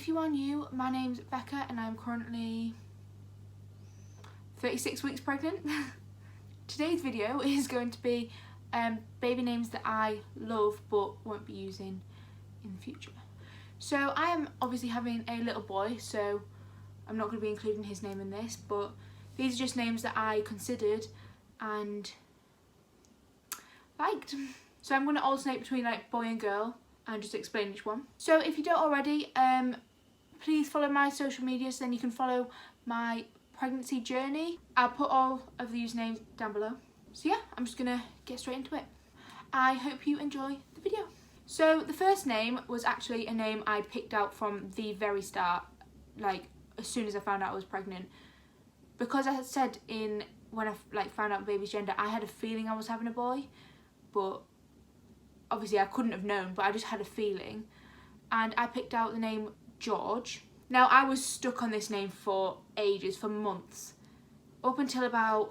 if you are new, my name's Becca and I'm currently 36 weeks pregnant. Today's video is going to be baby names that I love but won't be using in the future. So I am obviously having a little boy, so I'm not going to be including his name in this, but these are just names that I considered and liked. So I'm going to alternate between like boy and girl and just explain each one. So if you don't already, please follow my social media so then you can follow my pregnancy journey. I'll put all of the usernames down below. So yeah, I'm just gonna get straight into it. I hope you enjoy the video. So the first name was actually a name I picked out from the very start, like as soon as I found out I was pregnant. Because I had said when I found out the baby's gender, I had a feeling I was having a boy, but obviously I couldn't have known, but I just had a feeling. And I picked out the name George. Now I was stuck on this name for ages, for months. Up until about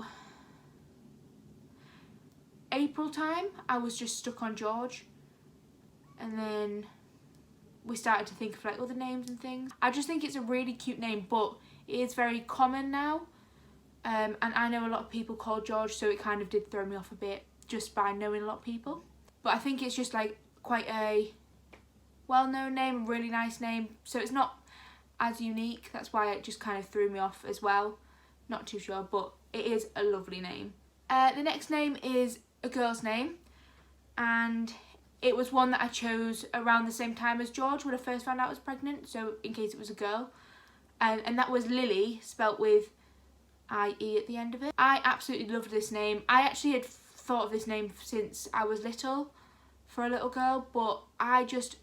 April time, I was just stuck on George. And then we started to think of like other names and things. I just think it's a really cute name, but it is very common now. And I know a lot of people call George, so it kind of did throw me off a bit just by knowing a lot of people. But I think it's just like quite a well-known name, a really nice name. So it's not as unique. That's why it just kind of threw me off as well. Not too sure, but it is a lovely name. The next name is a girl's name, and it was one that I chose around the same time as George when I first found out I was pregnant, so in case it was a girl. And that was Lillie, spelt with I-E at the end of it. I absolutely loved this name. I actually had thought of this name since I was little, for a little girl, but I just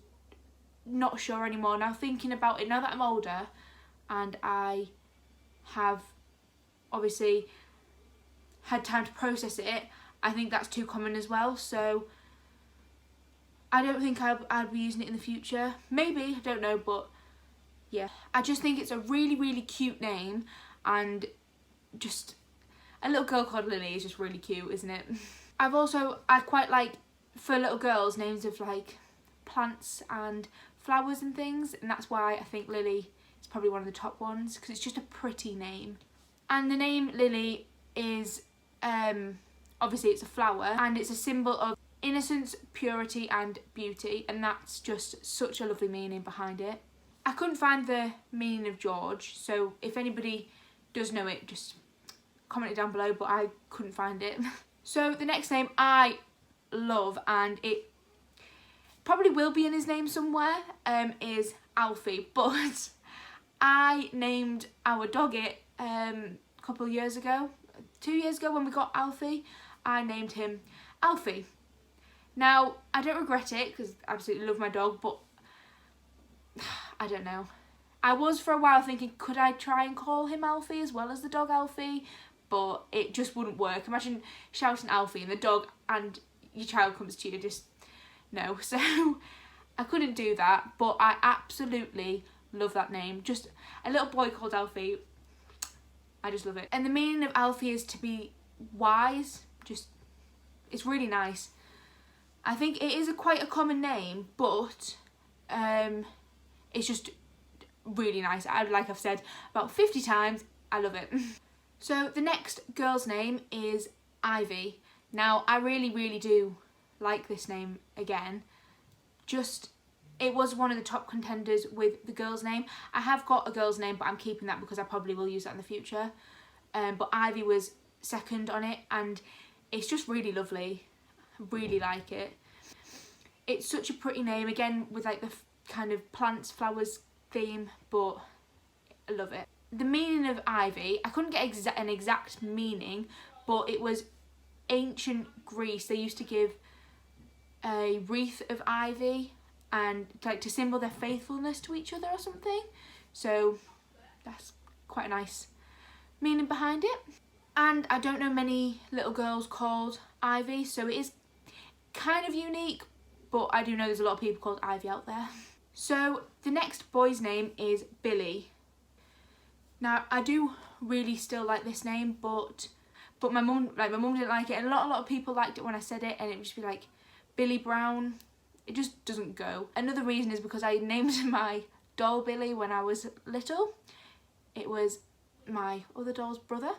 not sure anymore. Now thinking about it, now that I'm older and I have obviously had time to process it, I think that's too common as well, so I don't think I'd be using it in the future. Maybe, I don't know, but yeah. I just think it's a really, really cute name, and just a little girl called Lillie is just really cute, isn't it? I quite like, for little girls, names of like plants and flowers and things, and that's why I think Lillie is probably one of the top ones, because it's just a pretty name. And the name Lillie is obviously it's a flower, and it's a symbol of innocence, purity and beauty, and that's just such a lovely meaning behind it. I couldn't find the meaning of George, so if anybody does know it, just comment it down below, but I couldn't find it. So the next name I love, and it probably will be in his name somewhere, is Alfie, but I named our dog it a couple of years ago, 2 years ago when we got Alfie. I named him Alfie. Now I don't regret it because I absolutely love my dog, but I don't know. I was for a while thinking, could I try and call him Alfie as well as the dog Alfie, but it just wouldn't work. Imagine shouting Alfie and the dog and your child comes to you, just no. So I couldn't do that, but I absolutely love that name. Just a little boy called Alfie, I just love it. And the meaning of Alfie is to be wise. Just, it's really nice. I think it is quite a common name, but it's just really nice. Like I've said about 50 times, I love it. So the next girl's name is Ivy. Now I really, really do like this name again. It was one of the top contenders with the girl's name. I have got a girl's name, but I'm keeping that because I probably will use that in the future. But Ivy was second on it, and it's just really lovely. I really like it. It's such a pretty name, again with like the kind of plants, flowers theme, but I love it. The meaning of Ivy, I couldn't get an exact meaning, but it was ancient Greece. They used to give a wreath of ivy and like to symbol their faithfulness to each other or something. So that's quite a nice meaning behind it. And I don't know many little girls called Ivy, so it is kind of unique, but I do know there's a lot of people called Ivy out there. So the next boy's name is Billy. Now I do really still like this name, but my mum didn't like it, and a lot of people liked it when I said it, and it would just be like Billy Brown. It just doesn't go. Another reason is because I named my doll Billy when I was little. It was my other doll's brother,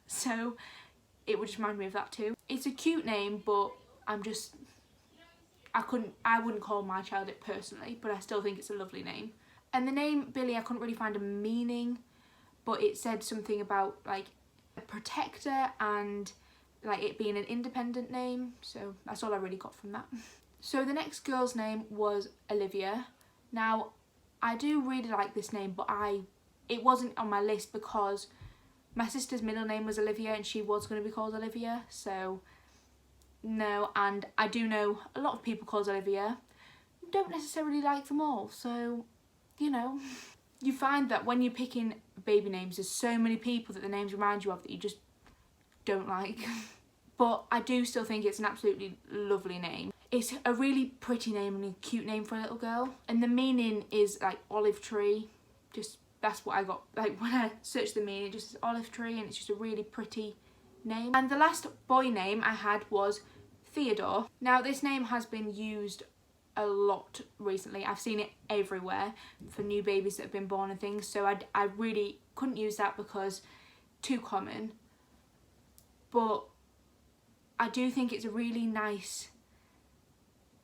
so it would just remind me of that too. It's a cute name, but I wouldn't call my child it personally, but I still think it's a lovely name. And the name Billy, I couldn't really find a meaning, but it said something about like a protector and like it being an independent name, so that's all I really got from that. So the next girl's name was Olivia. Now, I do really like this name, but it wasn't on my list because my sister's middle name was Olivia and she was going to be called Olivia, so no. And I do know a lot of people called Olivia, don't necessarily like them all, so you know. You find that when you're picking baby names, there's so many people that the names remind you of that you just don't like. But I do still think it's an absolutely lovely name. It's a really pretty name and a cute name for a little girl, and the meaning is like olive tree. Just that's what I got, like when I searched the meaning, just says olive tree, and it's just a really pretty name. And the last boy name I had was Theodore. Now this name has been used a lot recently. I've seen it everywhere for new babies that have been born and things, so I really couldn't use that because too common. But I do think it's a really nice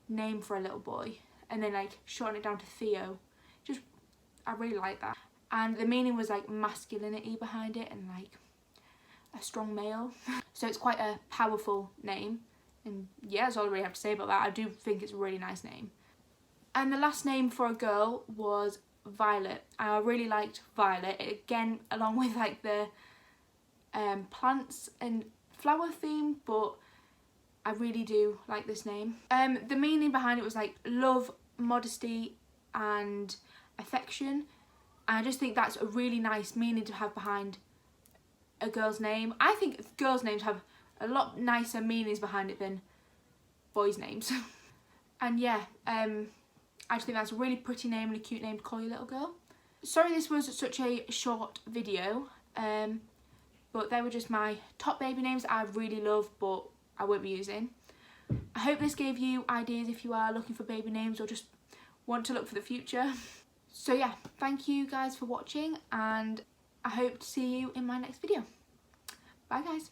name for a little boy, and then like shorten it down to Theo. Just, I really like that. And the meaning was like masculinity behind it and like a strong male. So it's quite a powerful name. And yeah, that's all I really have to say about that. I do think it's a really nice name. And the last name for a girl was Violet. I really liked Violet. Again, along with like the plants and flower theme, but I really do like this name. The meaning behind it was like love, modesty and affection. And I just think that's a really nice meaning to have behind a girl's name. I think girls' names have a lot nicer meanings behind it than boys' names. And yeah, I just think that's a really pretty name and a cute name to call your little girl. Sorry this was such a short video, but they were just my top baby names I really love but I won't be using. I hope this gave you ideas if you are looking for baby names or just want to look for the future. So yeah, thank you guys for watching, and I hope to see you in my next video. Bye guys.